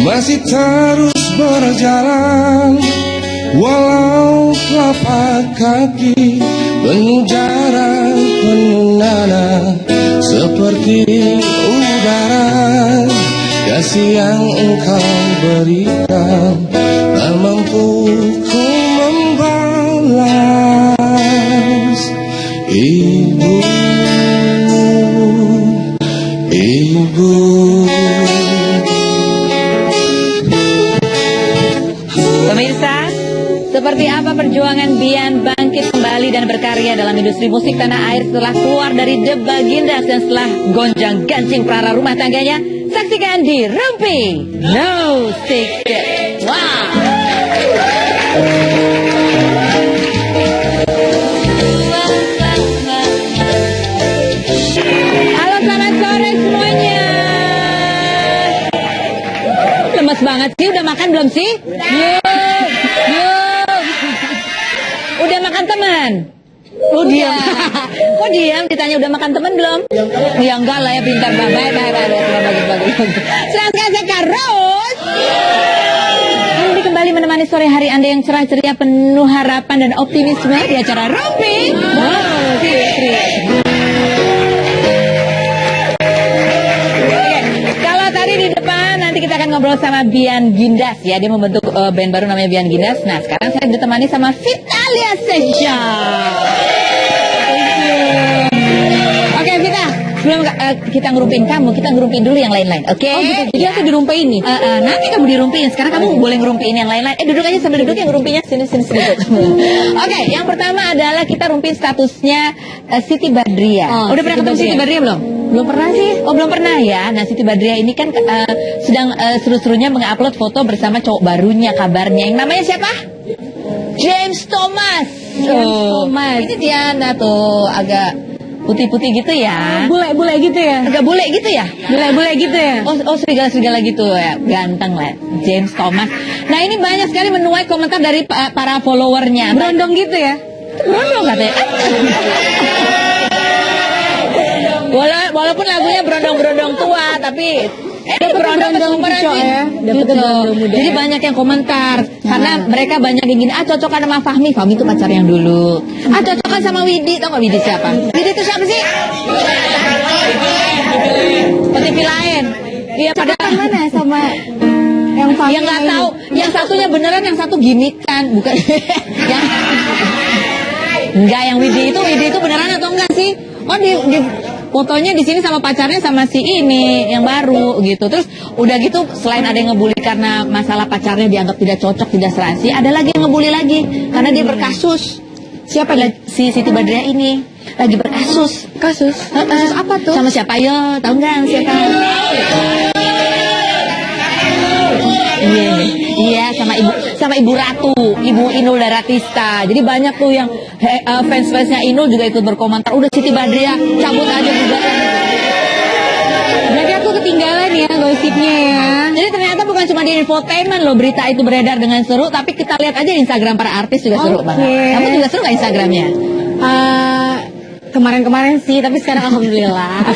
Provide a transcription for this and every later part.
masih terus berjalan, walau telapak kaki penuh jarak penuh nanah seperti udara. Kasih yang engkau berikan tak mampu ku membalas. Ibu, ibu. Pemirsa, seperti apa perjuangan Bian bangkit kembali dan berkarya dalam industri musik tanah air setelah keluar dari The Bagindas dan setelah gonjang-gancing perara rumah tangganya? Saksikan di Rumpi No Secret. Wow. Halo, selamat sore semuanya. Lemes banget sih, udah makan belum sih? Yuk. Udah makan teman? Oh diam. Kok diam? Ditanya udah makan teman belum? Ya enggak lah ya, pintar banget. Bagus. Silahkan saya Karus. Ini kembali menemani sore hari Anda yang cerah ceria penuh harapan dan optimisme di acara Rumpi. Kalau tadi di depan nanti kita akan ngobrol sama Bian Gindas ya, dia membentuk band baru namanya Bian Gindas. Nah sekarang saya ditemani sama Vitalia Sesha. Oke Vita, sebelum kita ngerumpin kamu, kita ngerumpin dulu yang lain-lain, oke? Oh gitu, jadi aku dirumpiin nih? Nanti kamu dirumpiin, sekarang kamu boleh ngerumpiin yang lain-lain. Duduk aja sambil duduk, yang ngerumpinya sini. Oke, yang pertama adalah kita rumpin statusnya Siti Badriah. Udah pernah ketemu Siti Badriah belum? Belum pernah sih. Oh belum pernah ya. Nah Siti Badriah ini kan sedang seru-serunya mengupload foto bersama cowok barunya kabarnya. Yang namanya siapa? James Thomas. Ini dia, nah tuh agak putih-putih gitu ya. Bule-bule gitu ya. Agak bule gitu ya. Bule-bule gitu ya. Oh serigala-serigala gitu ya. Ganteng lah James Thomas. Nah ini banyak sekali menuai komentar dari para followernya. Berondong gitu ya. Berondong katanya. Walaupun lagunya berondong-berondong tua, tapi berondong kesumparan sih. Gitu. Jadi banyak yang komentar karena mereka banyak yang gini, cocokan sama Fahmi itu pacar yang dulu. Cocokan sama Widi, tau gak Widi siapa? Widi itu siapa sih? TV lain. Iya, padahal mana sama yang Fahmi? Yang nggak tahu, yang satunya beneran, yang satu gimikan, bukan? Yang enggak, yang Widi itu beneran atau enggak sih? Oh di fotonya di sini sama pacarnya sama si ini yang baru gitu. Terus udah gitu selain ada yang ngebully karena masalah pacarnya dianggap tidak cocok, tidak serasi, ada lagi yang ngebully lagi karena dia berkasus. Siapa si Siti Badriah ini lagi berkasus. Kasus apa tuh? Sama siapa yo? Tahu nggak siapa? Iya, sama ibu Ratu, Ibu Inul Daratista. Jadi banyak tuh yang fans-fansnya Inul juga ikut berkomentar, udah Siti Badriah cabut aja gugatan. Berarti aku ketinggalan ya gosipnya ya. Jadi ternyata bukan cuma di infotainment loh berita itu beredar dengan seru, tapi kita lihat aja di Instagram para artis juga seru banget. Kamu juga seru nggak Instagramnya? Kemarin-kemarin sih, tapi sekarang alhamdulillah.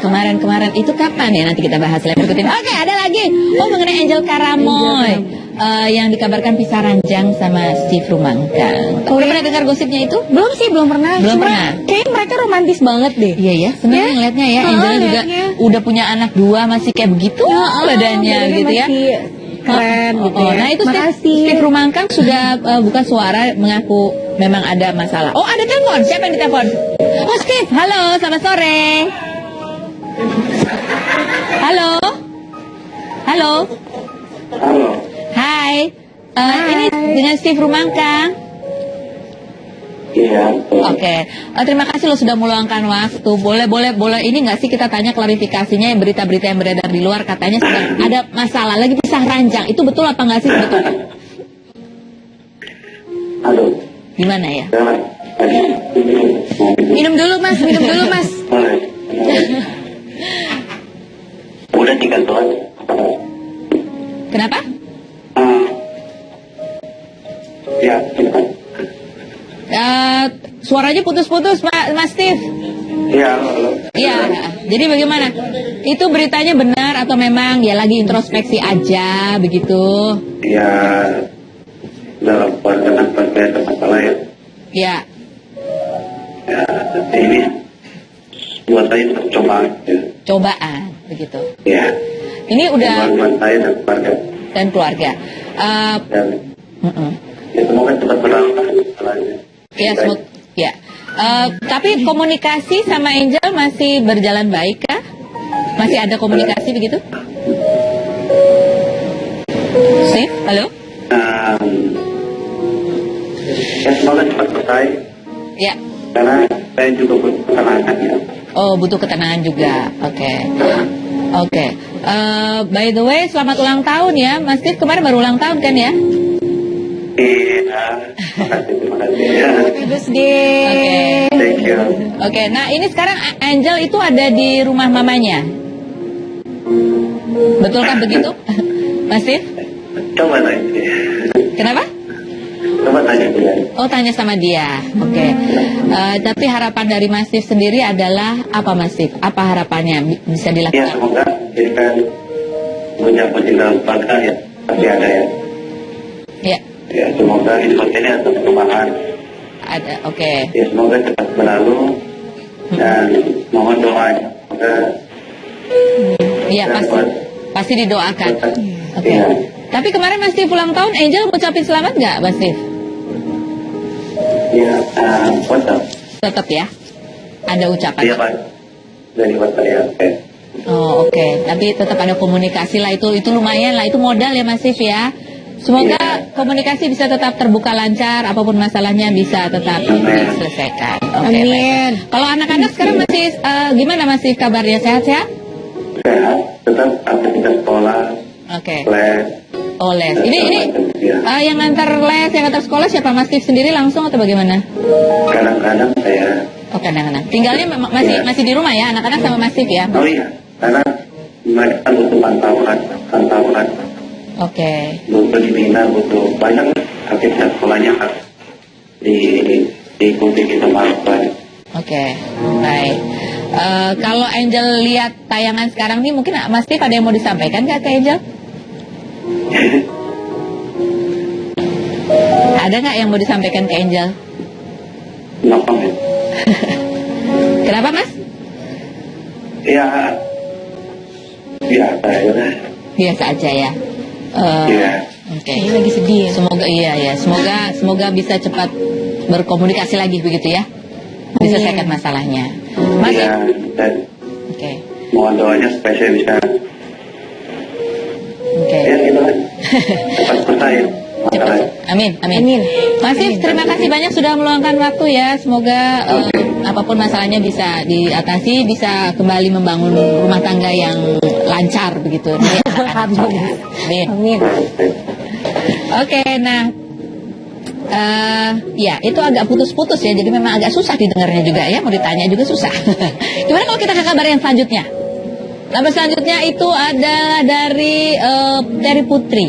Kemarin itu kapan ya? Nanti kita bahas lagi. Oke, ada lagi. Oh, mengenai Angel Karamoy. Yang dikabarkan pisah ranjang sama Steve Rumangkang. Udah pernah dengar gosipnya itu? Belum sih, belum pernah. Belum pernah. Kayaknya mereka romantis banget deh. Iya ya, sebenarnya ngeliatnya ya. Angel juga udah punya anak 2, masih kayak begitu badannya gitu ya. Keren gitu ya. Nah itu Steve Rumangkang sudah buka suara mengaku memang ada masalah. Oh ada telepon, siapa yang ditelepon? Oh Steve, halo, selamat sore. Halo. Hai. Ini dengan Steve Rumangkang. Iya. Oke. Terima kasih lo sudah meluangkan waktu. Boleh ini nggak sih kita tanya klarifikasinya yang berita-berita yang beredar di luar katanya sedang ada masalah lagi pisah ranjang. Itu betul apa nggak sih sebetulnya? Halo. Gimana ya? Minum dulu mas. Udah 3 tahun. Kenapa? Ya. Suaranya putus-putus Mas Steve. Iya, halo. Iya. Jadi bagaimana? Itu beritanya benar atau memang ya lagi introspeksi aja begitu? Ya, dalam pandangan saya masalah ya. Ya. Ya, ini buat saya percobaan. Ya. Cobaan begitu. Ya. Ini udah Buat saya dan keluarga. dan keluarga. Dan ya semoga cepat berlalu masalahnya. Ya, semoga. Ya. Tapi komunikasi sama Angel masih berjalan baik kah? Masih ada komunikasi begitu? Sip, halo? Ya semoga cepat selesai. Ya. Karena saya juga butuh ketenangan ya. Oh, butuh ketenangan juga. Oke. Oke. By the way, selamat ulang tahun ya. Mas Steve kemarin baru ulang tahun kan ya? Iya, terima kasih ya. Happy birthday. Oke. Thank you. Oke, nah ini sekarang Angel itu ada di rumah mamanya. Betul kan begitu? Mas Steve? Coba tanya. Kenapa? Coba tanya dia. Oh, tanya sama dia. Oke. Tapi harapan dari Mas Steve sendiri adalah apa, Mas Steve? Apa harapannya bisa Ya dilakukan? semoga kita kan punya pencinta bangsa ya. Pasti ada ya. Ya, Ya semoga info ini ada perubahan. ada. Oke. Ya semoga cepat berlalu. Dan mohon doanya. Semoga Iya, pasti didoakan. Oke. Iya. Tapi kemarin Mas Steve ulang tahun, Angel ngucapin selamat nggak, Mas Steve? Ya, WhatsApp. Tetap ya, ada ucapan. Iya Pak. Dari WhatsApp ya. Oke. Oh, oke. Tapi tetap ada komunikasi lah, itu lumayan lah, itu modal ya Mas Steve ya. Semoga komunikasi bisa tetap terbuka lancar, apapun masalahnya bisa tetap diselesaikan. Oke, Amin. baik. Kalau anak-anak sekarang masih gimana, masih kabarnya, sehat-sehat? Sehat. Tetap aktivitas sekolah. Oke. Les. Oh, les. Ini Ya. yang antar les, yang antar sekolah siapa, Mas Steve sendiri langsung atau bagaimana? Kadang-kadang saya. Oh, kadang-kadang. Tinggalnya masih di rumah ya, anak-anak sama Mas Steve ya? Oh iya. Karena mereka butuh pantauan. Oke. Butuh dibina, butuh banyak aktivitas sekolahnya harus diikuti kita melakukan. Oke, baik. Kalau Angel lihat tayangan sekarang nih, mungkin Mas Steve ada yang mau disampaikan nggak ke Angel? Ada nggak yang mau disampaikan ke Angel? No comment. Kenapa, Mas? Ya, biasa ya. Biasa aja ya. Iya. Oke. Ini lagi sedih ya. Semoga iya ya. Semoga bisa cepat berkomunikasi lagi begitu ya. Diselesaikan masalahnya. Mas. Iya, dan Oke. mohon doanya supaya saya bisa Oke. ya gitu kan. Cepat selesai masalahnya. Amin, amin. Amin. Mas Steve, terima kasih banyak sudah meluangkan waktu ya. Semoga apapun masalahnya bisa diatasi, bisa kembali membangun rumah tangga yang lancar begitu. Amin. Amin. Oke, nah, ya itu agak putus-putus ya. Jadi memang agak susah didengarnya juga ya. Mau ditanya juga susah. Gimana kalau kita ke kabar yang selanjutnya? Kabar selanjutnya itu ada dari Terry Putri.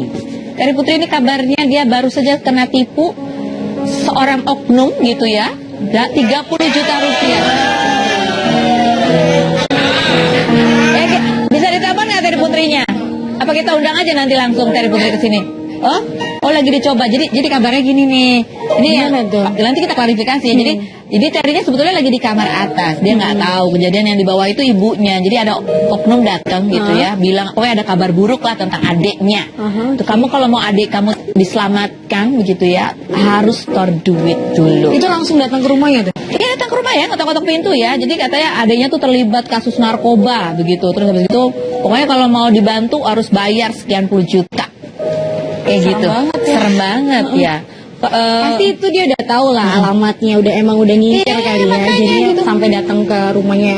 Terry Putri ini kabarnya dia baru saja kena tipu seorang oknum gitu ya, 30 juta rupiah. Bisa ditelepon nggak Terry Putrinya? Apa kita undang aja nanti langsung Terry Putri ke sini? Oh lagi dicoba. Jadi kabarnya gini nih. Ini Gimana tuh? nanti kita klarifikasi ya. Jadi Terry-nya sebetulnya lagi di kamar atas. Dia nggak tahu kejadian yang di bawah itu ibunya. Jadi ada oknum datang gitu ya, bilang, "Oh, ada kabar buruk lah tentang adiknya. Tuh, kamu kalau mau adik kamu diselamatkan begitu ya, harus store duit dulu." Itu langsung datang ke rumahnya tuh. Iya, datang ke rumah ya, ngetok-ngetok pintu ya. Jadi katanya adiknya tuh terlibat kasus narkoba begitu. Terus habis itu pokoknya kalau mau dibantu harus bayar sekian puluh juta. Kayak Serem gitu. banget ya. Serem banget ya. Pasti itu dia udah tahu lah alamatnya, udah ngincer Iya, kali ya. makanya Jadi gitu. sampai datang ke rumahnya.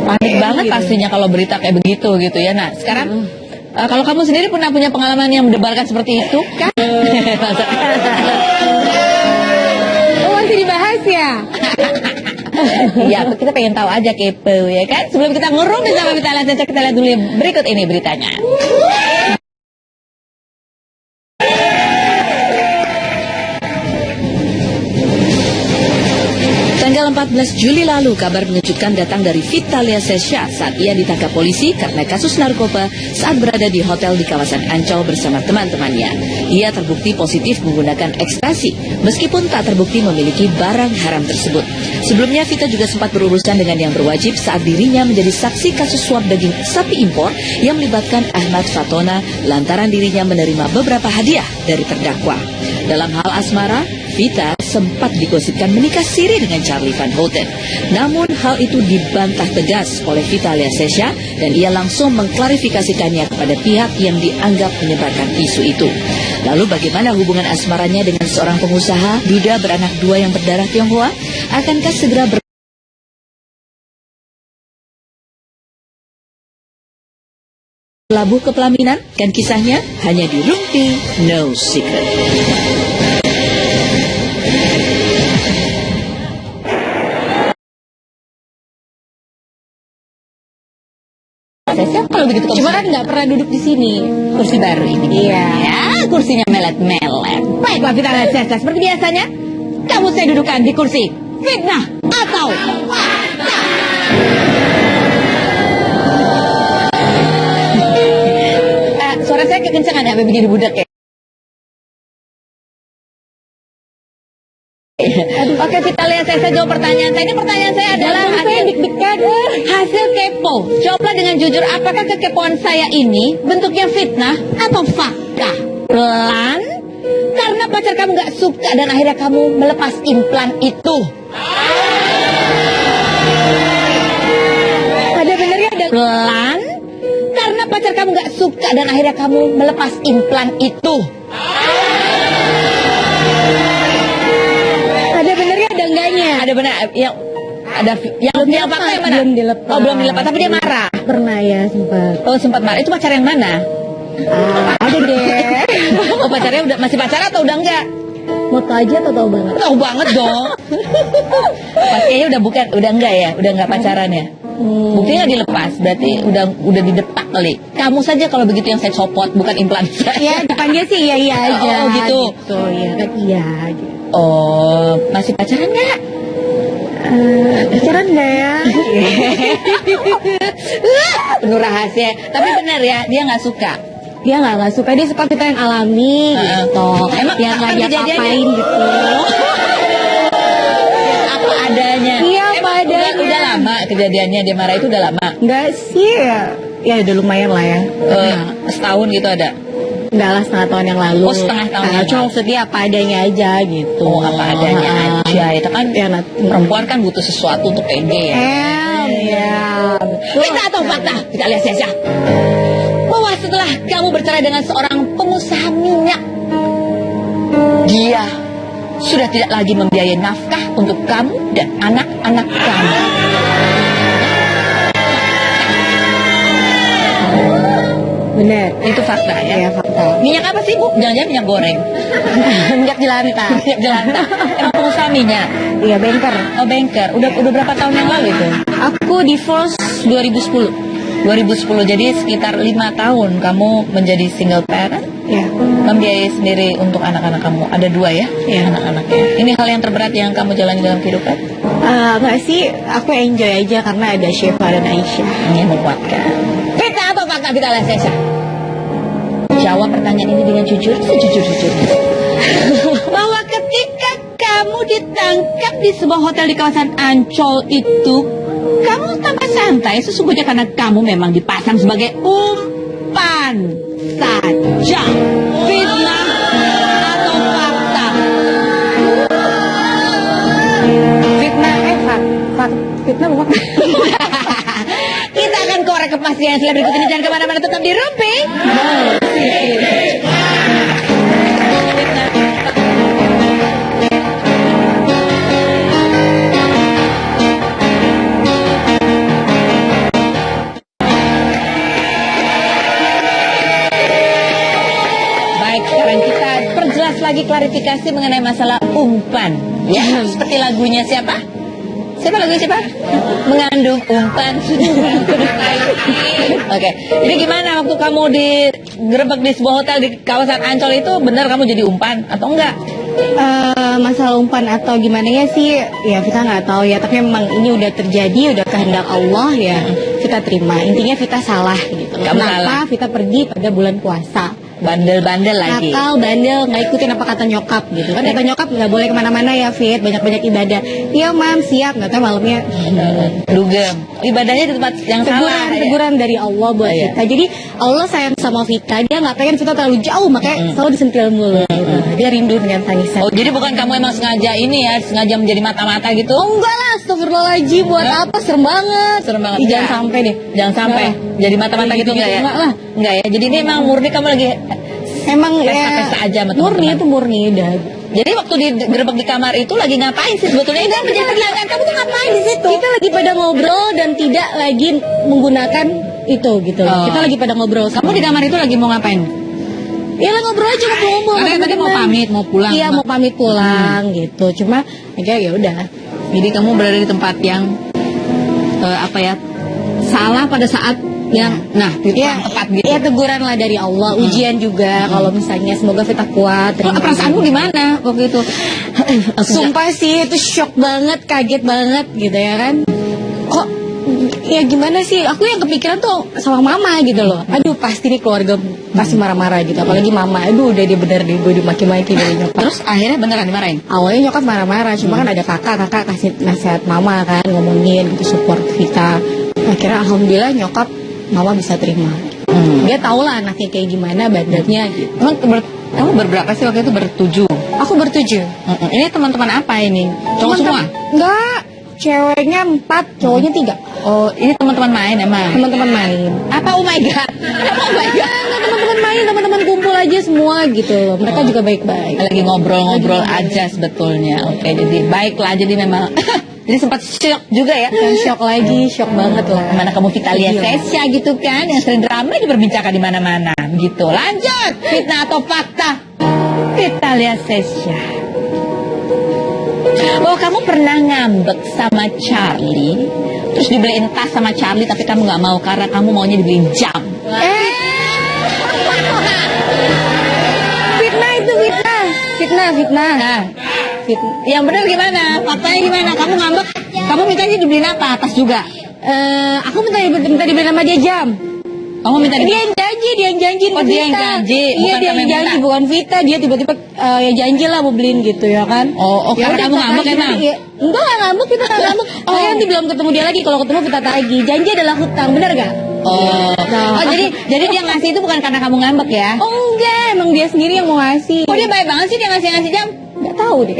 Panik banget gitu. pastinya kalau berita kayak begitu gitu ya. Nah sekarang kalau kamu sendiri pernah punya pengalaman yang mendebarkan seperti itu kan? Oh, masih dibahas ya? Iya, kita pengen tahu aja, kepo ya kan. Sebelum kita ngurung sama kita lihat dulu yang berikut ini beritanya. Tanggal 14 14 Juli lalu, kabar mengejutkan datang dari Vitalia Sesha saat ia ditangkap polisi karena kasus narkoba saat berada di hotel di kawasan Ancol bersama teman-temannya. Ia terbukti positif menggunakan ekstasi, meskipun tak terbukti memiliki barang haram tersebut. Sebelumnya, Vita juga sempat berurusan dengan yang berwajib saat dirinya menjadi saksi kasus suap daging sapi impor yang melibatkan Ahmad Fatona lantaran dirinya menerima beberapa hadiah dari terdakwa. Dalam hal asmara, Vita sempat digosipkan menikah siri dengan Charlie Van Houten. Namun hal itu dibantah tegas oleh Vitalia Sesha dan ia langsung mengklarifikasikannya kepada pihak yang dianggap menyebarkan isu itu. Lalu bagaimana hubungan asmaranya dengan seorang pengusaha duda beranak dua yang berdarah Tionghoa? Akankah segera berlabuh ke pelaminan? Kan kisahnya hanya di Rumpi No Secret. Saya kalau begitu Cuma kan nggak pernah duduk di sini. kursi baru ini. Iya. Ya, kursinya melet-melet. Baiklah, kita lihat Sesha. Seperti biasanya, kamu saya dudukan di kursi fitnah atau fakta. Suara saya kekencangan ya, sampai jadi budak ya. Oke, kita lihat saya jawab pertanyaan saya. Ini pertanyaan saya adalah hasil kepo. Jawablah dengan jujur, apakah kekepoan saya ini bentuknya fitnah atau fakta? Pelan, karena pacar kamu gak suka dan akhirnya kamu melepas implan itu. Ada benernya ada. Pelan, karena pacar kamu gak suka dan akhirnya kamu melepas implan itu. Ada benernya ada enggaknya. Ada benar yang ada yang fakta yang mana? Belum dilepas. Oh, belum dilepas, tapi dia marah. Pernah ya sempat. Oh, sempat marah. Itu pacar yang mana? Ada deh. Oh, pacarnya masih pacaran atau udah enggak? Mau tau aja atau tahu banget? Tahu banget dong. Pastinya udah enggak ya? Udah enggak pacaran ya? Buktinya dilepas, berarti udah didepak kali. Kamu saja kalau begitu yang saya copot, bukan implan saya. Ya depannya sih iya aja. Oh, gitu. Ya kan iya. Gitu. Oh, masih pacaran nggak? Pacaran nggak ya? Penuh rahasia. Tapi benar ya, dia nggak suka. Dia nggak suka, dia suka kita yang alami gitu. Emang yang nggak dia kejadiannya? apain gitu. Apa adanya. Iya, apa adanya. Udah lama kejadiannya dia marah itu udah lama. Enggak sih ya udah lumayan lah ya. Setahun gitu ada. Enggak lah, setengah tahun yang lalu. Oh, setengah tahun yang Cuma lalu. maksudnya apa adanya aja gitu. Oh, apa adanya aja. Itu kan Ya, perempuan kan butuh sesuatu untuk pede ya. ya. Kita atau fakta? Kita lihat Sesha. Bahwa setelah kamu bercerai dengan seorang pengusaha minyak, dia sudah tidak lagi membiayai nafkah untuk kamu dan anak-anak kamu. Bener. Itu fakta ya? Ya fakta. Minyak apa sih, Bu? Jangan-jangan minyak goreng. Minyak jelantah. Minyak jelantah. Emang pengusaha minyak? Iya, banker. Oh, banker. Udah berapa tahun yang lalu itu? Aku divorce 2010. 2010, jadi sekitar 5 tahun kamu menjadi single parent, ya. membiayai sendiri untuk anak-anak kamu. Ada 2 ya, Iya. anak-anaknya. Ini hal yang terberat yang kamu jalani dalam kehidupan? Enggak sih, aku enjoy aja karena ada Syifa dan Aisyah. Ini menguatkan. Kita atau fakta? Kita lihat Sesha. Jawab pertanyaan ini dengan jujur, sejujur-jujurnya. Bahwa ketika kamu ditangkap di sebuah hotel di kawasan Ancol itu, kamu tampak santai sesungguhnya karena kamu memang dipasang sebagai umpan saja. Fitnah atau fakta? Fitnah, fitnah bukan. Kita akan korek kepastian setelah berikut ini. Jangan kemana-mana, tetap di Rumpi. Baik, sekarang kita perjelas lagi klarifikasi mengenai masalah umpan. Ya, seperti lagunya siapa? Siapa lagunya siapa? Mengandung umpan sudah mengandung air. Oke, jadi gimana waktu kamu digerebek di sebuah hotel di kawasan Ancol itu, benar kamu jadi umpan atau enggak? Masalah umpan atau gimana ya sih, ya kita nggak tahu ya. Tapi memang ini udah terjadi, udah kehendak Allah ya. Kita terima. Intinya kita salah gitu. Kenapa kita pergi pada bulan puasa? Bandel-bandel lagi. Nakal, bandel, nggak ikutin apa kata nyokap gitu kan. Kata nyokap nggak boleh kemana-mana ya, Fit, banyak-banyak ibadah. Iya mam, siap. Nggak tahu malamnya Dugem. Ibadahnya di tempat yang salah. teguran dari Allah buat Iya. kita. Jadi Allah sayang sama Vita, dia nggak pengen Vita terlalu jauh, makanya selalu disentil mulu. Dia rindu dengan tangisan. Oh, jadi bukan kamu emang sengaja ini ya, sengaja menjadi mata-mata gitu? Oh, enggak lah, astagfirullahaladzim, buat apa, serem banget. Serem banget. Ih, jangan Enggak. sampai deh. Jangan sampai jadi mata-mata gitu enggak ya? Enggak lah. Enggak ya. Jadi ini emang murni kamu lagi Emang pesta-pesta aja sama murni teman-teman. itu murni dah. Jadi waktu digerebek di kamar itu lagi ngapain sih sebetulnya? Itu menjadi pertanyaan, kamu tuh ngapain di situ? Kita lagi pada ngobrol dan tidak lagi menggunakan itu gitu loh. Oh. Kita lagi pada ngobrol. Kamu di kamar itu lagi mau ngapain? Ya lah ngobrol aja, ngobrol. Karena tadi mau pamit, mau pulang. Iya, mau pamit pulang gitu. Cuma ya udah. Jadi kamu berada di tempat yang apa ya? Salah pada saat yang di Ya, tempat gitu. ya teguran lah dari Allah, ujian juga. Kalau misalnya semoga kita kuat. terima Perasaanmu gimana waktu itu? Sumpah sih itu shock banget, kaget banget gitu ya kan. Kok ya gimana sih, aku yang kepikiran tuh sama mama gitu loh. Aduh pasti nih keluarga pasti marah-marah gitu. Apalagi mama, aduh udah dia bener deh, gue dimaki-maki dari nyokap. Terus akhirnya beneran dimarahin? Awalnya nyokap marah-marah, cuma kan ada kakak kasih nasihat mama kan, ngomongin gitu, support kita. Akhirnya alhamdulillah nyokap mama bisa terima. Dia tau lah anaknya kayak gimana, badannya gitu. Emang kamu berberapa sih waktu itu? Bertujuh? Aku bertujuh. Ini teman-teman apa ini? Cowok semua? Enggak, ceweknya 4, cowoknya 3. Oh, ini teman-teman main emang? Teman-teman main. Apa? Oh my god. Oh my god. Teman-teman main, teman-teman kumpul aja semua gitu loh. Mereka juga baik-baik. Lagi ngobrol-ngobrol aja sebetulnya. Oke, jadi baiklah. Jadi memang jadi sempat shock juga ya. Bukan shock lagi, shock banget lah. Mana kamu Vitalia Iya. Sesha gitu kan, yang sering drama diperbincangkan di mana-mana gitu. Lanjut, fitnah atau fakta? Vitalia Sesha. Oh, kamu pernah ngambek sama Charlie, terus dibeliin tas sama Charlie, tapi kamu nggak mau karena kamu maunya dibeliin jam. Fitnah itu fitnah. Fitnah. Nah, yang benar gimana? Faktanya gimana? Kamu ngambek, kamu mintanya dibeliin apa? Tas juga? Aku minta dibeliin sama dia jam. Kamu minta Dia yang janji Oh, sama dia yang Vita. janji, Iya, bukan dia kamu yang yang janji, minta. bukan Vita. Dia tiba-tiba ya janji lah mau beliin gitu ya kan. Oh, Ya karena udah, kamu tak ngambek tagih. emang? Iya. Enggak lah, ngambek, Vita nggak ngambek. Oh, nanti belum ketemu dia lagi. Kalau ketemu Vita tagih. Janji adalah hutang, benar gak? Oh, Nah, jadi dia ngasih itu bukan karena kamu ngambek ya? Oh enggak, emang dia sendiri yang mau ngasih. Kok dia baik banget sih dia ngasih jam? Nggak tahu deh.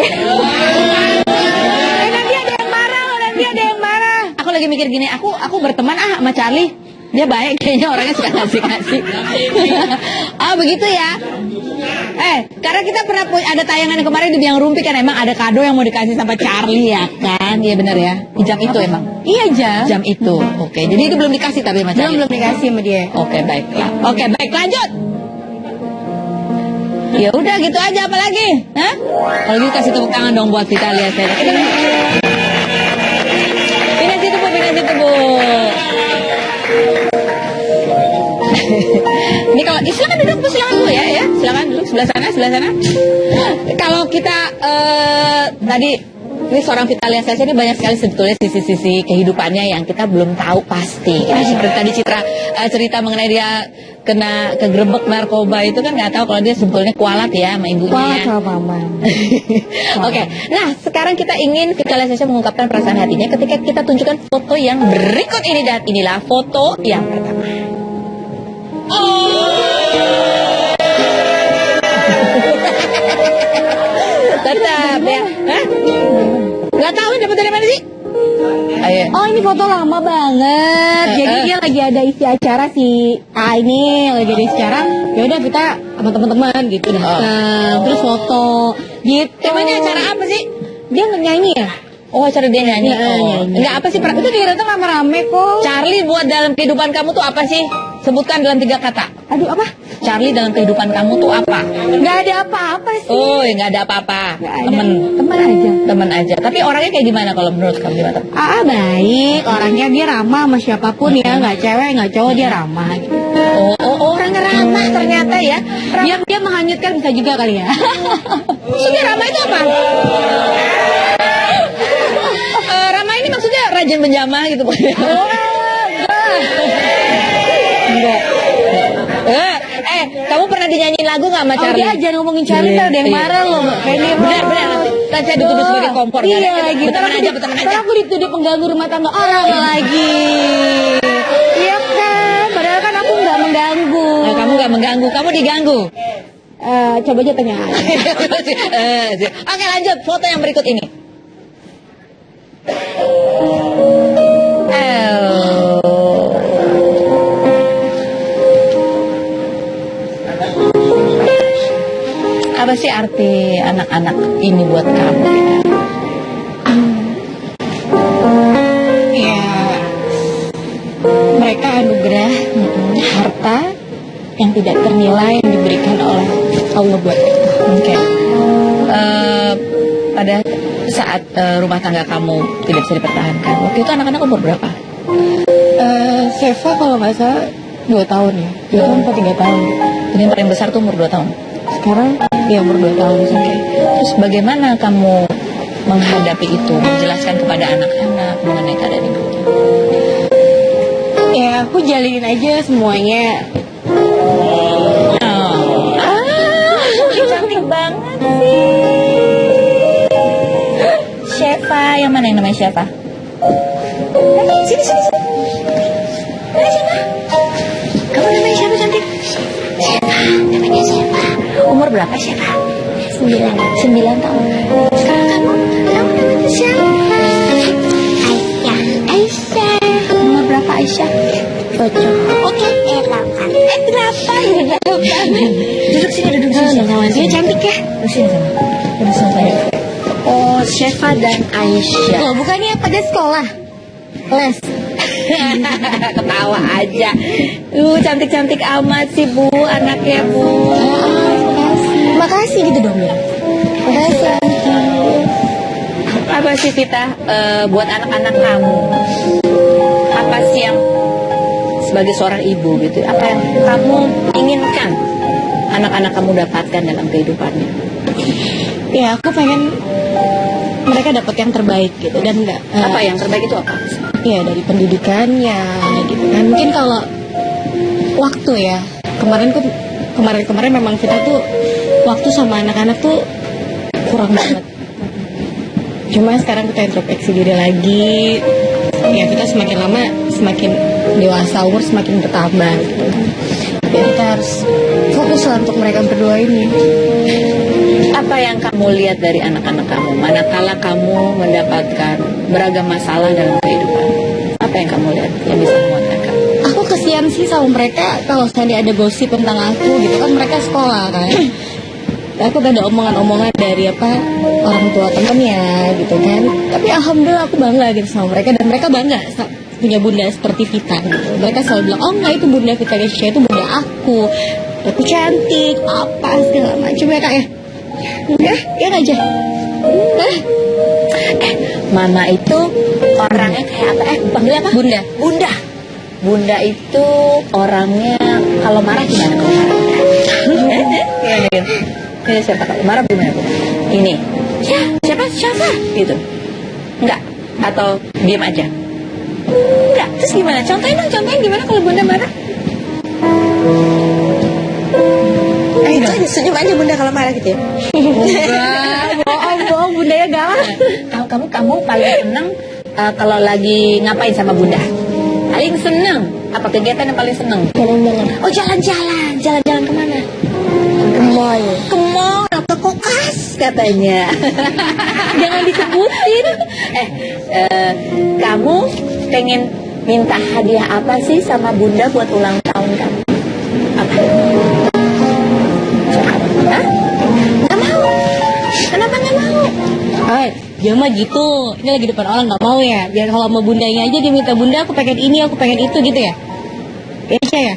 Nanti ada yang marah, nanti ada yang marah. Aku lagi mikir gini, aku berteman sama Charlie. Dia baik kayaknya, orangnya suka ngasih. Oh begitu ya. Karena kita pernah ada tayangan yang kemarin di Biang Rumpi kan, emang ada kado yang mau dikasih sama Charlie ya kan? Iya bener ya. Jam itu emang. Iya jam. Jam itu. Oke, jadi itu belum dikasih tapi sama Charlie. Belum dikasih sama dia. Oke, baiklah. Oke, baik lanjut. Ya udah gitu aja apalagi? Hah? Kalau gitu kasih tepuk tangan dong buat Vitalia Sesha. Pindah situ Bu. Ini kalau silakan duduk Bu, silakan Bu ya. Silakan duduk sebelah sana. Kalau kita tadi ini seorang Vitalia Sesha ini banyak sekali sebetulnya sisi-sisi kehidupannya yang kita belum tahu pasti. Seperti tadi Citra cerita mengenai dia kena kegerebek narkoba itu kan nggak tahu kalau dia sebetulnya kualat ya sama ibunya. Kualat sama mama. Oke, nah sekarang kita ingin Vitalia Sesha mengungkapkan perasaan hatinya ketika kita tunjukkan foto yang berikut ini, dan inilah foto yang pertama. Tetap ya. Hah? Nggak tahu dapat dari mana sih? Ayo. Oh ini foto lama banget. Jadi dia lagi ada isi acara si ini lagi ada isi acara. Ya udah kita sama teman-teman gitu datang. Terus foto gitu. Emangnya acara apa sih? Dia nyanyi ya? Oh, acara dia nyanyi. Iya, Oh. nyanyi. Enggak apa sih? Itu dia datang rame-rame kok. Charlie buat dalam kehidupan kamu tuh apa sih? Sebutkan dalam 3 kata. Aduh apa? Charlie dalam kehidupan kamu tuh apa? Nggak ada apa-apa sih. Oh, nggak ada apa-apa. Nggak ada. Temen aja. temen aja. Tapi orangnya kayak gimana kalau menurut kamu gimana? Baik, orangnya dia ramah sama siapapun ya, nggak cewek nggak cowok dia ramah. Gitu. Oh, orangnya ramah ternyata ya. Dia menghanyutkan bisa juga kali ya. Maksudnya Rama itu apa? Rama ini maksudnya rajin menjamah gitu. Enggak. Kamu pernah dinyanyiin lagu nggak sama Oh Charlie? dia jangan ngomongin Charlie, ntar ada yang marah loh Mbak Penny. Benar. Kan saya dituduh sebagai kompor. Iya lagi. Berteman aja. Ntar aku dituduh pengganggu rumah tangga orang lagi. Iya kan, padahal kan aku nggak mengganggu. Nah, kamu nggak mengganggu, kamu diganggu. Coba aja tanya. Oke, lanjut foto yang berikut ini. Apa sih arti anak-anak ini buat kamu? Ya, mereka anugerah harta yang tidak ternilai yang diberikan oleh Allah buat kita. Oke. Pada saat rumah tangga kamu tidak bisa dipertahankan, waktu itu anak-anak umur berapa? Seva kalau nggak salah 2 tahun ya, 2 tahun atau 3 tahun. Jadi yang paling besar tuh umur 2 tahun. Sekarang ya umur 2 tahun. Oke. Terus bagaimana kamu menghadapi itu, menjelaskan kepada anak-anak mengenai keadaan ibu? Ya aku jalinin aja semuanya. Cantik banget sih. Sheva, yang mana yang namanya Sheva? Sini. Mana Sheva? Kamu namanya siapa cantik? Sheva, namanya Sheva. Umur berapa Sheva? 9 tahun. Sekarang kamu namanya siapa? Aisyah. Umur berapa Aisyah? 7. Oke, 8. Kenapa ya 8? Duduk sini. Dia cantik ya? Duduk sini sama. Duduk sama saya. Oh, Sheva dan Aisyah. Loh bukannya pada sekolah les? Ketawa aja. Cantik-cantik amat sih Bu, anaknya Bu. Makasih gitu dong ya. Makasih. Apa sih Vita, buat anak-anak kamu? Apa sih yang sebagai seorang ibu gitu? Apa yang kamu inginkan anak-anak kamu dapatkan dalam kehidupannya? Ya aku pengen mereka dapat yang terbaik gitu dan enggak. Apa yang terbaik itu apa? Ya dari pendidikannya gitu kan. Mungkin kalau waktu ya kemarin memang kita tuh waktu sama anak-anak tuh kurang banget. Cuma sekarang kita introspeksi diri lagi. Ya kita semakin lama semakin dewasa, umur semakin bertambah gitu. Ya kita harus fokus lah untuk mereka berdua ini. Apa yang kamu lihat dari anak-anak kamu manakala kamu mendapatkan beragam masalah dalam kehidupan? Apa yang kamu lihat yang bisa menguatkan? Aku kesian sih sama mereka kalau misalnya ada gosip tentang aku gitu kan, mereka sekolah kan. Aku ada omongan-omongan dari orang tua temennya gitu kan. Tapi alhamdulillah aku bangga gitu sama mereka dan mereka bangga punya bunda seperti Vita gitu. Mereka selalu bilang, oh enggak itu bunda Vita Lesya, itu bunda aku cantik apa segala macam ya kak ya. Ya aja. Mama itu orangnya kayak apa? Panggil apa? Bunda. Bunda itu orangnya kalau marah gimana kalau marah? Gimana? Ini siapa kalau marah gimana Bu? Ini. Ya, siapa? Gitu. Enggak. Atau diam aja? Enggak. Terus gimana? Contohin gimana kalau Bunda marah? Itu aja, senyum aja Bunda kalau marah gitu ya. Bohong, bundanya galak. Kamu paling seneng kalau lagi ngapain sama Bunda? Paling seneng? Apa kegiatan yang paling seneng? Jalan-jalan. Oh jalan-jalan kemana? Ke mall. Ke mall atau kokas katanya. Jangan disebutin. Kamu pengen minta hadiah apa sih sama Bunda buat ulang tahun kamu? Apa? Hah? Gak mau. Kenapa gak mau? Dia mah gitu. Ini lagi depan orang nggak mau ya. Biar kalau sama bundanya aja dia minta bunda, aku pengen ini, aku pengen itu gitu ya. Ya.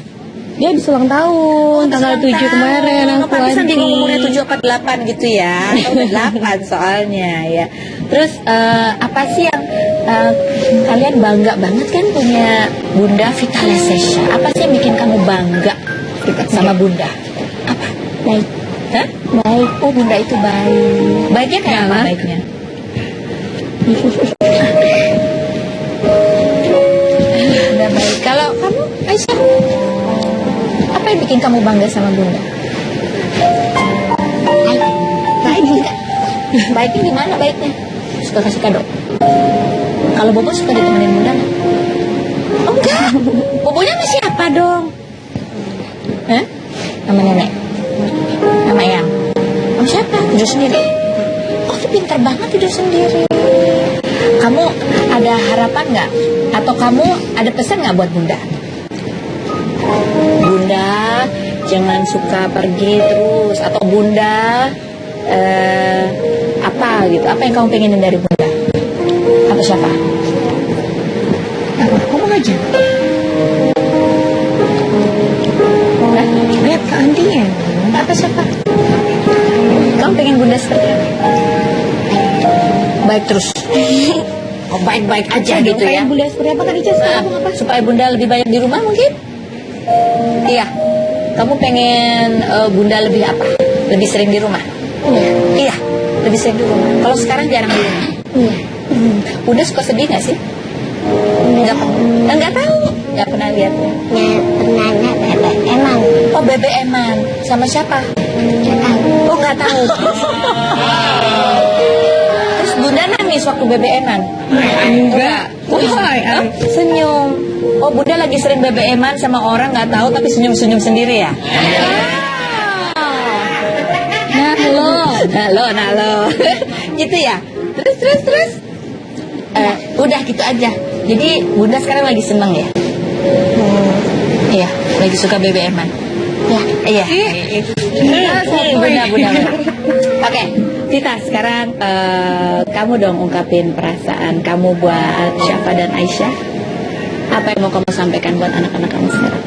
Dia habis ulang tahun tanggal 7 kemarin. Aku Pantesan dia ngomongnya 7 apa 8 gitu ya. Udah 8 soalnya ya. Terus apa sih yang kalian bangga banget kan punya Bunda Vita Lesya? Apa sih yang bikin kamu bangga sama Bunda? Apa? Baik. Hah? Baik. Oh, Bunda itu baik. Baiknya kayak apa baiknya? Bunda baik. Kalau kamu, Aisyah, apa yang bikin kamu bangga sama Bunda? Baik juga. Baiknya gimana baiknya? Suka kasih kado. Kalau Bobo suka ditemenin Bunda nggak? Oh enggak. Bobonya sama siapa dong? Hah? Sama nenek? Sama Eyang? Sama siapa? Tidur sendiri? Oh, itu pintar banget tidur sendiri. Kamu ada harapan nggak? Atau kamu ada pesan nggak buat Bunda? Bunda, jangan suka pergi terus. Atau Bunda, apa gitu? Apa yang kamu pengenin dari Bunda? Atau siapa? Ngomong aja. Lihat ke antinya. Atau siapa? Kamu pengen Bunda seperti apa? Baik terus. Oh, baik-baik aja gitu ya. Bunda seperti apa kan Ica sekarang apa? Supaya Bunda lebih banyak di rumah mungkin? Iya. Kamu pengen Bunda lebih apa? Lebih sering di rumah? Iya. Lebih sering di rumah. Kalau sekarang jarang di rumah. Iya. Bunda suka sedih nggak sih? Nggak tahu. Nggak pernah lihat. Pernah bebek emang. Oh, Bebe Eman. Sama siapa? Nggak tahu. Oh, nggak tahu. Terus Bunda nangis waktu Bebe Eman? Enggak. Oh, senyum. Oh, Bunda lagi sering Bebe Eman sama orang nggak tahu tapi senyum-senyum sendiri ya? Nah lo. Gitu ya? Terus. Udah gitu aja. Jadi Bunda sekarang lagi seneng ya? Iya, lagi suka Bebe Eman. Iya. Bunda. Oke, Tita, sekarang kamu dong ungkapin perasaan kamu buat Syafa dan Aisyah. Apa yang mau kamu sampaikan buat anak-anak kamu sekarang?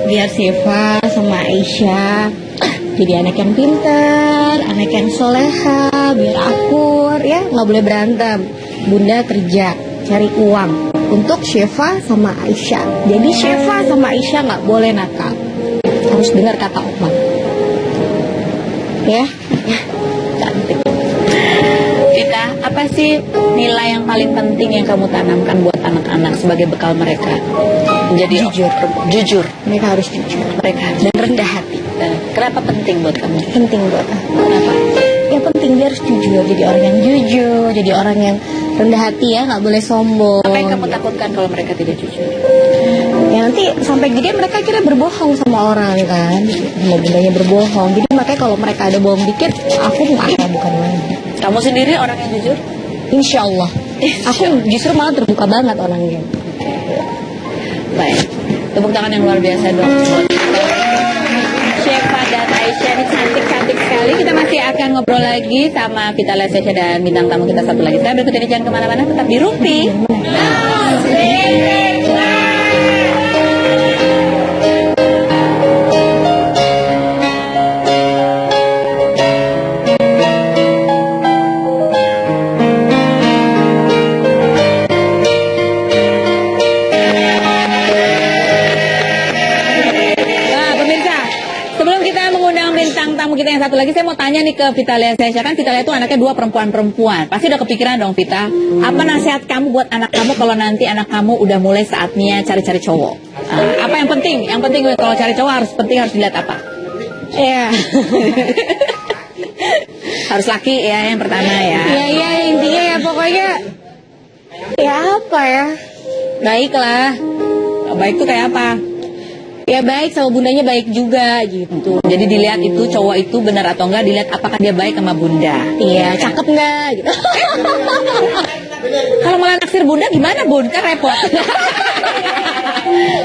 Biar Syafa sama Aisyah jadi anak yang pintar, anak yang soleha, biar akur ya, nggak boleh berantem. Bunda kerja cari uang untuk Syafa sama Aisyah. Jadi Syafa sama Aisyah nggak boleh nakal, harus dengar kata Oma. Ya, Cantik. Tita, apa sih nilai yang paling penting yang kamu tanamkan buat anak-anak sebagai bekal mereka? Menjadi jujur. mereka harus jujur Mereka dan rendah hati. Kenapa penting buat kamu? Penting buat aku. Kenapa? Yang penting dia harus jujur, jadi orang yang jujur, jadi orang yang rendah hati ya, nggak boleh sombong. Apa yang kamu gitu. takutkan kalau mereka tidak jujur? Ya nanti sampai gede mereka kira berbohong sama orang kan, sama bundanya berbohong. Jadi makanya kalau mereka ada bohong dikit, aku bukan lagi. Kamu sendiri orang yang jujur? Insya Allah. Aku justru malah terbuka banget orangnya. Baik. Tepuk tangan yang luar biasa dong buat Syafa dan Aisyah, ini cantik-cantik sekali. Kita masih akan ngobrol lagi sama Vitalia Sesha dan bintang tamu kita satu lagi. Saya berikut ini jangan kemana-mana, tetap di Rumpi. Nah, pemirsa, sebelum kita mengundang bintang tamu kita yang satu lagi, saya mau tanya nih ke Vitalia Sesha. Kan Vitalia itu anaknya 2 perempuan-perempuan. Pasti udah kepikiran dong, Vita. Apa nasihat kamu buat anak kamu kalau nanti anak kamu udah mulai saatnya cari-cari cowok? Apa yang penting? Yang penting kalau cari cowok harus dilihat apa? Ya, Harus laki ya yang pertama ya. ya intinya ya pokoknya ya apa ya? Baik lah. Baik tuh kayak apa? Ya baik sama bundanya baik juga gitu. Jadi dilihat itu cowok itu benar atau enggak, dilihat apakah dia baik sama bunda. Iya, cakep nggak gitu. Kalau malah naksir bunda gimana bun? Kan repot.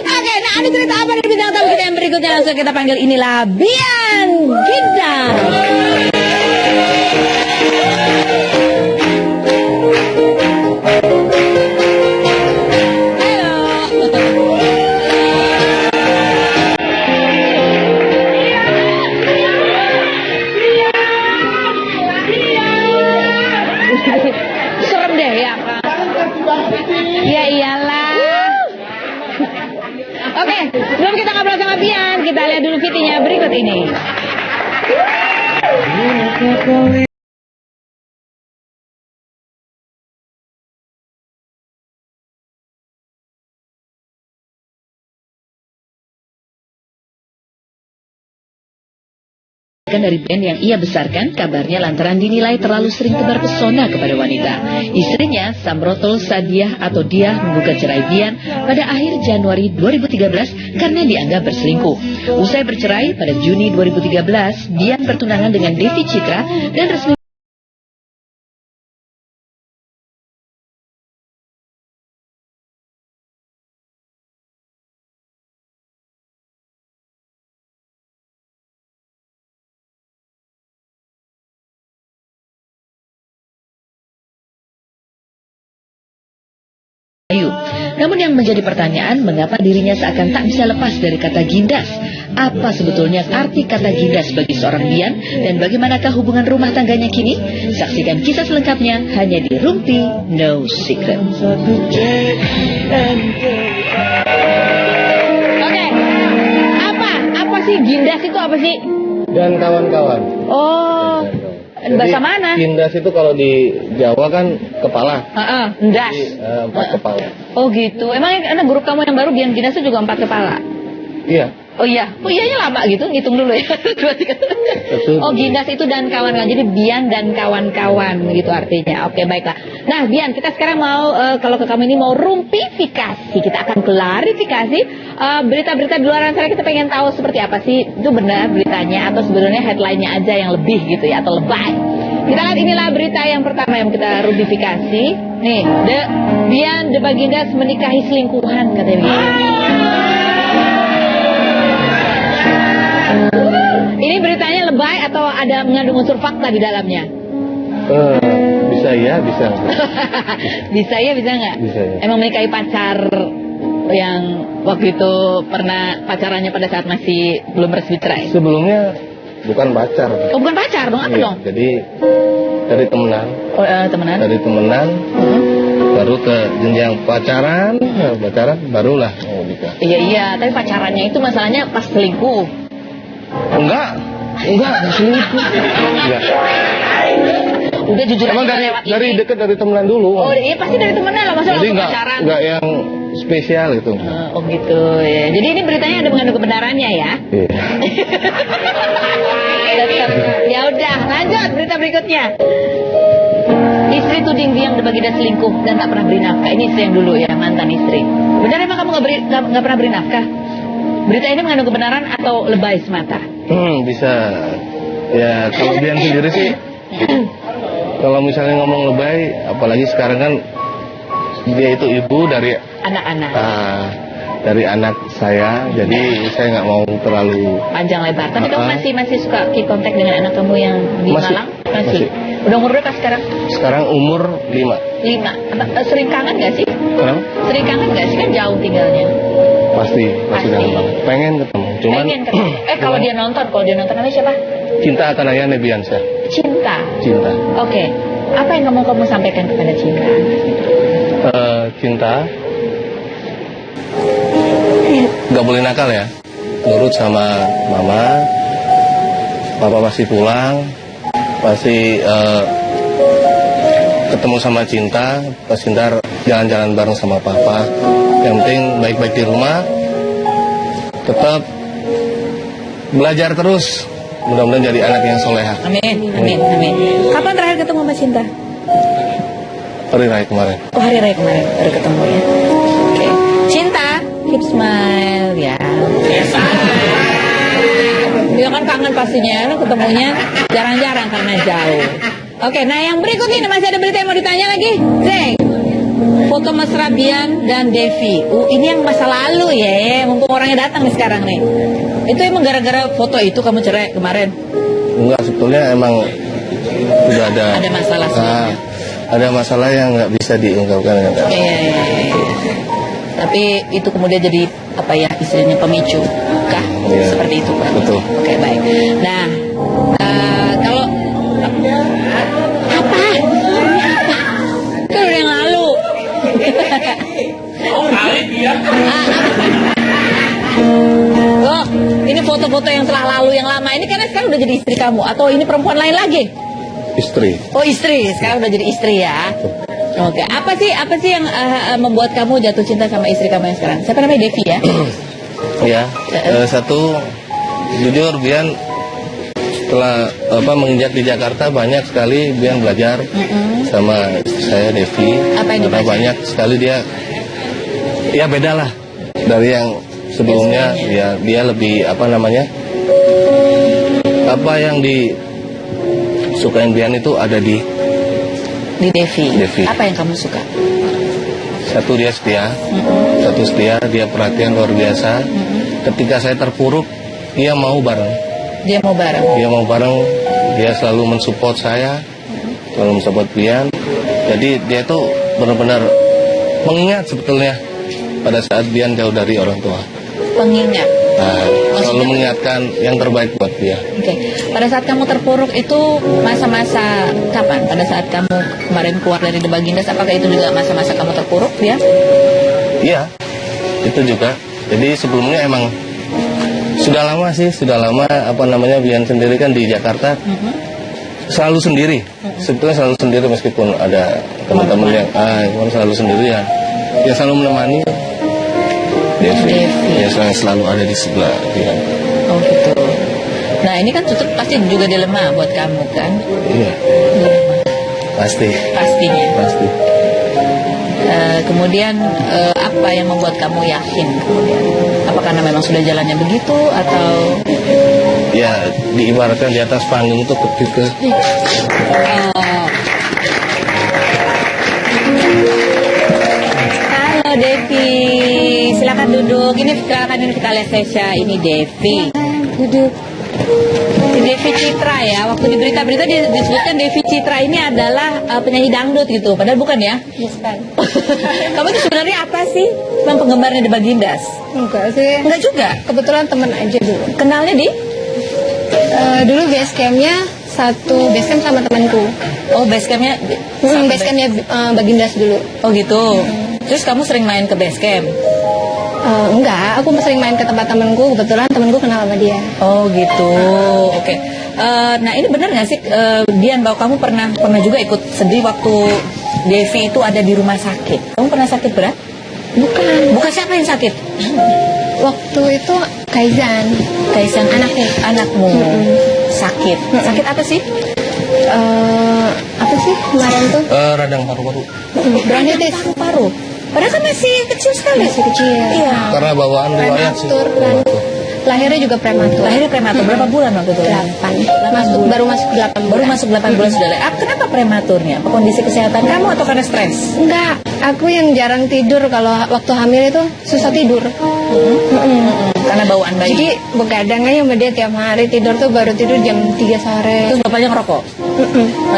Oke, nah ada cerita apa dari bintang tamu kita yang berikutnya? Langsung kita panggil, inilah Bian Gindang. Serem deh ya kan? Ya iyalah. Oke, sebelum kita ngobrol sama Bian, kita lihat dulu VT-nya. berikut ini. Dari band yang ia besarkan, kabarnya lantaran dinilai terlalu sering tebar pesona kepada wanita. Istrinya, Samrotol Sadiah atau Diah, menggugat cerai Bian pada akhir Januari 2013 karena dianggap berselingkuh. Usai bercerai pada Juni 2013, Bian bertunangan dengan Devi Citra dan resmi Ayu. Namun yang menjadi pertanyaan, mengapa dirinya seakan tak bisa lepas dari kata gindas? Apa sebetulnya arti kata gindas bagi seorang Bian, dan bagaimanakah hubungan rumah tangganya kini? Saksikan kisah selengkapnya hanya di Rumpi No Secret. Oke. Apa sih gindas itu apa sih? Dan kawan-kawan. Oh. Bahasa mana? Gindas itu kalau di Jawa kan kepala. Ndas. Jadi, 4 kepala. Oh gitu. Emang anak grup kamu yang baru Bian Gindas itu juga 4 kepala? Iya. Oh iya. Oh iyanya lama gitu, ngitung dulu ya. 2, 3. Betul. Oh Gindas itu dan kawan-kawan. Jadi Bian dan kawan-kawan gitu artinya. Oke baiklah. Nah Bian, kita sekarang mau kalau ke kamu ini mau rumpifikasi. Kita akan klarifikasi berita-berita di luar sana. Kita pengen tahu seperti apa sih itu benar beritanya atau sebenarnya headline-nya aja yang lebih gitu ya atau lebay. Kita lihat inilah berita yang pertama yang kita rumpifikasi. Nih, Bian de Bagindas menikahi selingkuhan katanya begini. Ini beritanya lebay atau ada mengandung unsur fakta di dalamnya? Bisa ya, bisa. Bisa ya, bisa nggak? Bisa ya. Emang menikahi pacar yang waktu itu pernah pacarannya pada saat masih belum resmi cerai? Sebelumnya bukan pacar. Oh bukan pacar dong, apa Iya, dong? jadi dari temenan. Oh, temenan? Dari temenan, baru ke jenjang pacaran, pacaran barulah mau nikah. Iya, tapi pacarannya itu masalahnya pas selingkuh. Enggak selingkuh. Enggak. Udah jujur Emang aja lewat dari ini. dekat dari temenan dulu. Oh iya pasti dari temenan lah, masa Jadi langsung pacaran. enggak yang spesial itu. Oh gitu ya. Jadi ini beritanya ada mengandung kebenarannya ya. Iya. Ya udah, lanjut berita berikutnya. Istri tuding Bian de Bagindas selingkuh dan tak pernah beri nafkah. Ini istri yang dulu ya, mantan istri. Benar emang kamu nggak pernah beri nafkah? Berita ini mengandung kebenaran atau lebay semata? Bisa. Ya kalau Bian sendiri sih, kalau misalnya ngomong lebay, apalagi sekarang kan dia itu ibu dari Anak-anak. Dari anak saya, jadi saya nggak mau terlalu Panjang lebar. Tapi kamu masih suka keep kontak dengan anak kamu yang di Masih. Malang? Masih. Udah umur berapa sekarang? sekarang umur 5. 5. Sering kangen gak sih? Kenapa? Sering kangen gak sih? Kan jauh tinggalnya. Pasti Pasti. kangen banget. Pengen ketemu. Cuman Pengen ketemu. Kalau dia nonton namanya siapa? cinta akan ayah Nebiansyah. Cinta. Cinta. Oke. Apa yang kamu sampaikan kepada Cinta? Cinta nggak boleh nakal ya, nurut sama mama. Papa pasti pulang, pasti ketemu sama Cinta, pasti ntar jalan-jalan bareng sama papa. Yang penting baik-baik di rumah, tetap belajar terus, mudah-mudahan jadi anak yang soleha. Amin. Kapan terakhir ketemu Mbak Cinta? Hari raya kemarin. Oh, hari raya kemarin baru ketemu ya. Oke. Cinta, keep smile ya. Dia kan kangen pastinya, ketemunya jarang-jarang karena jauh. Oke, nah yang berikut ini masih ada berita yang mau ditanya lagi. Zeng, foto mesra Bian dan Devi. Ini yang masa lalu ya, mumpung orangnya datang nih sekarang nih. Itu emang gara-gara foto itu kamu cerai kemarin? Enggak, sebetulnya emang udah ada masalah sebenarnya. Ada masalah yang nggak bisa diungkapkan. Iya. Tapi itu kemudian jadi apa ya istilahnya pemicu kah? Iya. Seperti itu Pak. Betul. Oke, baik. Nah, kalau apa? Itu udah yang lalu. Oh, ini foto-foto yang telah lalu yang lama ini karena sekarang udah jadi istri kamu atau ini perempuan lain lagi? Istri. Oh istri, sekarang udah jadi istri ya. Oke, apa sih yang membuat kamu jatuh cinta sama istri kamu yang sekarang? Siapa namanya? Devi ya? Ya, satu, jujur Bian setelah menginjak di Jakarta banyak sekali Bian belajar sama saya Devi. Apa yang karena dibelajar? banyak sekali dia, ya beda lah dari yang sebelumnya. Ya, dia lebih apa yang disukain Bian itu ada di Devi. Devi. Apa yang kamu suka? satu, dia setia. Satu setia, dia perhatian luar biasa. Ketika saya terpuruk, dia mau bareng. Dia mau bareng. Dia mau bareng, dia selalu mensupport saya, selalu mensupport Bian. Jadi dia tuh benar-benar mengingat sebetulnya pada saat Bian jauh dari orang tua. Pengingat. Nah, selalu mengingatkan yang terbaik buat dia. Oke. Pada saat kamu terpuruk itu masa-masa kapan? Pada saat kamu kemarin keluar dari The Bagindas, apakah itu juga masa-masa kamu terpuruk, ya? Iya, itu juga. Jadi sebelumnya emang sudah lama Bian sendiri kan di Jakarta. Selalu sendiri. Sebetulnya selalu sendiri meskipun ada teman-teman yang selalu sendirian. Yang selalu menemani Devi. Ya selalu ada di sebelah dia. Oh gitu. Nah ini kan tutup pasti juga dilema buat kamu kan? Iya, Dilema. pasti. Pastinya. Pasti. Kemudian apa yang membuat kamu yakin kemudian? Apa karena memang sudah jalannya begitu atau? Ya, diibaratkan di atas panggung itu ketika Halo Devi, silakan duduk. Ini Vitalia Sesha, ini Devi. Duduk. Devi Citra ya. Waktu di berita-berita disebutkan Devi Citra ini adalah penyanyi dangdut gitu. Padahal bukan ya? Bukan. Kamu itu sebenarnya apa sih? Memang penggemarnya The Bagindas? Enggak sih. Enggak juga. Kebetulan teman aja dulu. Kenalnya di? Dulu base campnya satu base camp sama temanku. Oh, basecampnya Base campnya Bagindas dulu. Oh gitu. Terus kamu sering main ke base camp? Enggak, aku sering main ke tempat temanku. Kebetulan temanku kenal sama dia. Oh gitu. Oke. Nah ini benar nggak sih, Dian, bahwa kamu pernah juga ikut sedih waktu Devi itu ada di rumah sakit? Kamu pernah sakit berat? Bukan. Bukan, siapa yang sakit? Waktu itu Kaizan Anakmu sakit. Sakit apa sih? Apa sih kemarin tuh? radang paru-paru. Bronkitis. Paru-paru. Padahal kan masih kecil sekali. Masih kecil. Iya. Karena bawaan riwayat sih. Prematur kan. Lahirnya juga prematur. Lahirnya prematur. Berapa bulan waktu itu? 8. Baru masuk 8 bulan. Baru masuk 8 bulan sudah. Kenapa prematurnya? Apa kondisi kesehatan kamu atau karena stres? Enggak, aku yang jarang tidur. Kalau waktu hamil itu susah tidur. Karena bawaan bayi. Jadi begadang aja sama dia tiap hari. Tidur tuh baru tidur jam 3 sore. Terus bapaknya ngerokok?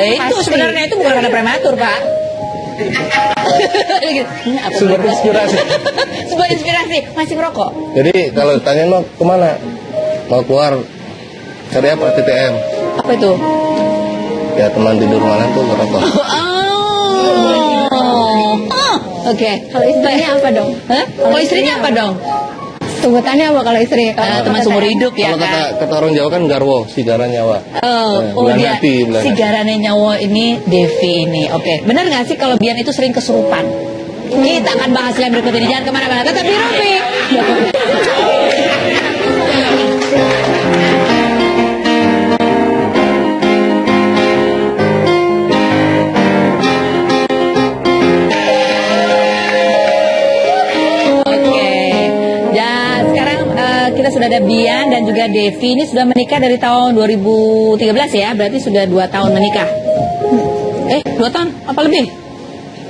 Itu Pasti. sebenarnya itu bukan karena prematur, Pak. Sumber inspirasi. Sebuah inspirasi. Masih ngerokok? Jadi kalau tanya mau kemana? Mau keluar cari apa? TTM. Apa itu? Ya teman tidur mana tuh ngerokok. Oke. Kalau istrinya apa dong? Hah? Kalau istrinya apa dong? Sebutannya apa kalau istri? Teman seumur hidup ya Kalau kan? kata orang Jawa kan garwo, sigara nyawa. Bulan Dia hati, bulan si hati. Garane Nyawa ini Devi ini. Oke. Benar nggak sih kalau Bian itu sering kesurupan? Kita akan bahas yang berikut ini. Jangan kemana-mana. Tetap di Rumpi. Oke. Dan sekarang kita sudah ada Bian dan juga Devi. Ini sudah menikah dari tahun 2013 ya. Berarti sudah 2 tahun menikah. 2 tahun? Apa lebih?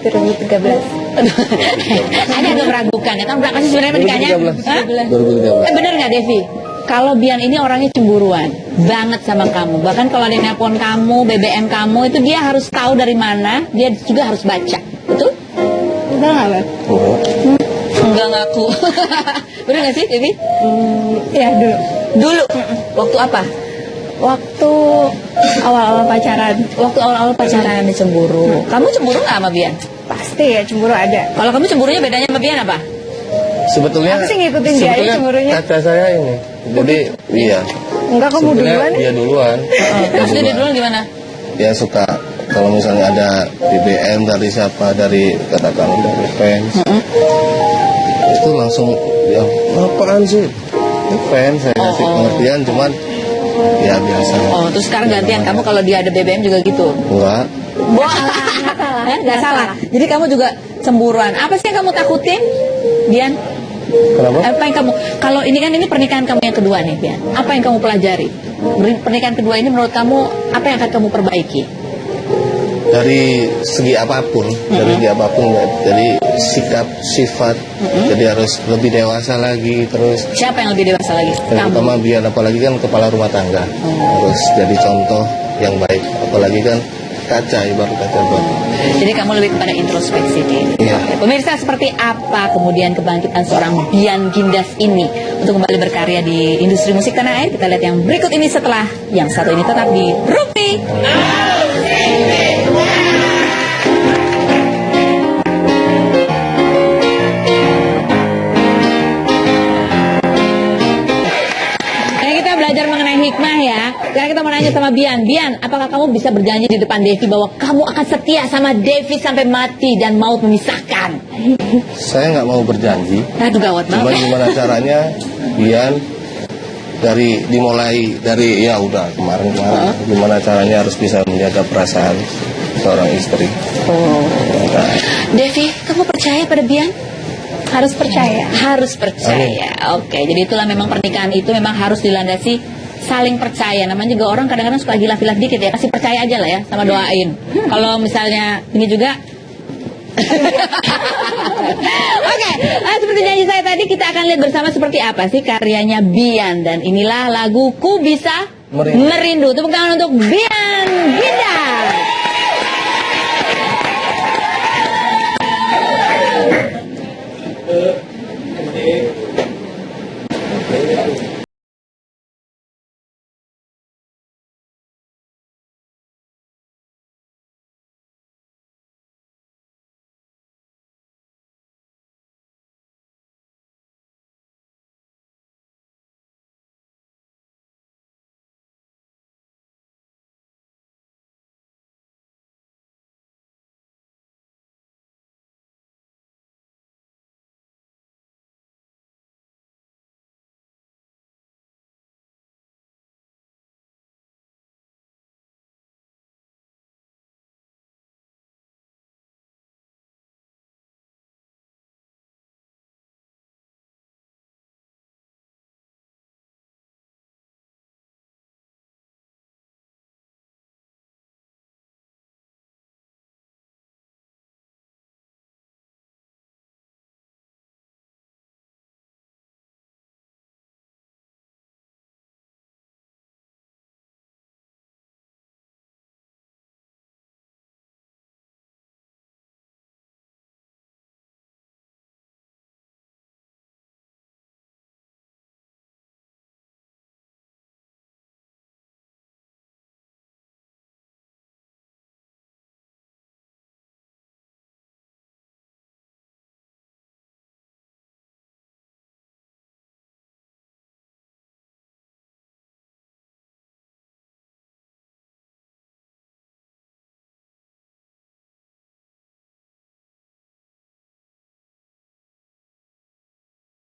2013. Ada agak meragukan ya. Tahun berapa sih sebenarnya menikahnya? 2013. Hah? 2013. Bener nggak Devi? Kalau Bian ini orangnya cemburuan banget sama kamu. Bahkan kalau ada nelpon kamu, BBM kamu itu dia harus tahu dari mana. Dia juga harus baca. Betul? Enggak nggak, Bang? Oh. Enggak ngaku. Bener nggak sih Devi? Ya dulu. Dulu. Waktu apa? Waktu awal-awal pacaran. Waktu awal-awal pacaran dicemburu. Kamu cemburu nggak sama Bian? Pasti ya cemburu ada. Kalau kamu cemburunya bedanya sama Bian apa? Sebetulnya Aku sih ngikutin dia aja cemburunya. kaca saya ini Jadi iya. Enggak, kamu Sebenarnya duluan. dia duluan. Terus dia duluan gimana? Dia suka kalau misalnya ada BBM dari siapa, dari katakan dari fans, itu langsung ya apaan sih? Ini fans, saya kasih pengertian, cuman ya biasa. Oh, terus sekarang gantian kamu kalau dia ada BBM juga gitu. Enggak. Wah, nggak salah. Jadi kamu juga cemburuan. Apa sih yang kamu takutin, Bian? Kenapa? Apa yang kamu? Kalau ini kan ini pernikahan kamu yang kedua nih, Bian. Apa yang kamu pelajari? Pernikahan kedua ini menurut kamu apa yang akan kamu perbaiki? Dari segi apapun, dari sikap, sifat, jadi harus lebih dewasa lagi, terus Siapa yang lebih dewasa lagi? terutama biar apalagi kan kepala rumah tangga, harus jadi contoh yang baik, apalagi kan kaca, ibarat kaca buat. Jadi kamu lebih kepada introspeksi diri. Iya. Oke, pemirsa, seperti apa kemudian kebangkitan seorang Bian Gindas ini untuk kembali berkarya di industri musik tanah air? Kita lihat yang berikut ini setelah yang satu ini tetap di Rumpi. Nah, kita belajar mengenai hikmah ya. Sekarang kita mau nanya sama Bian. Bian, apakah kamu bisa berjanji di depan Devi bahwa kamu akan setia sama Devi sampai mati dan maut memisahkan? Saya nggak mau berjanji, Aduh, gawat cuma banget. gimana caranya, Bian dimulai dari ya udah kemarin, gimana caranya harus bisa menjaga perasaan seorang istri. Nah, Devi, kamu percaya pada Bian? Harus percaya. Harus percaya. Oke, jadi itulah memang pernikahan itu memang harus dilandasi saling percaya. Namanya juga orang kadang-kadang suka gila-gila dikit ya. Kasih percaya aja lah ya sama doain. Kalau misalnya ini juga Oke, seperti janji saya tadi kita akan lihat bersama seperti apa sih karyanya Bian. Dan inilah lagu Ku Bisa Merindu. Merindu. Tepuk tangan untuk Bian Gindas.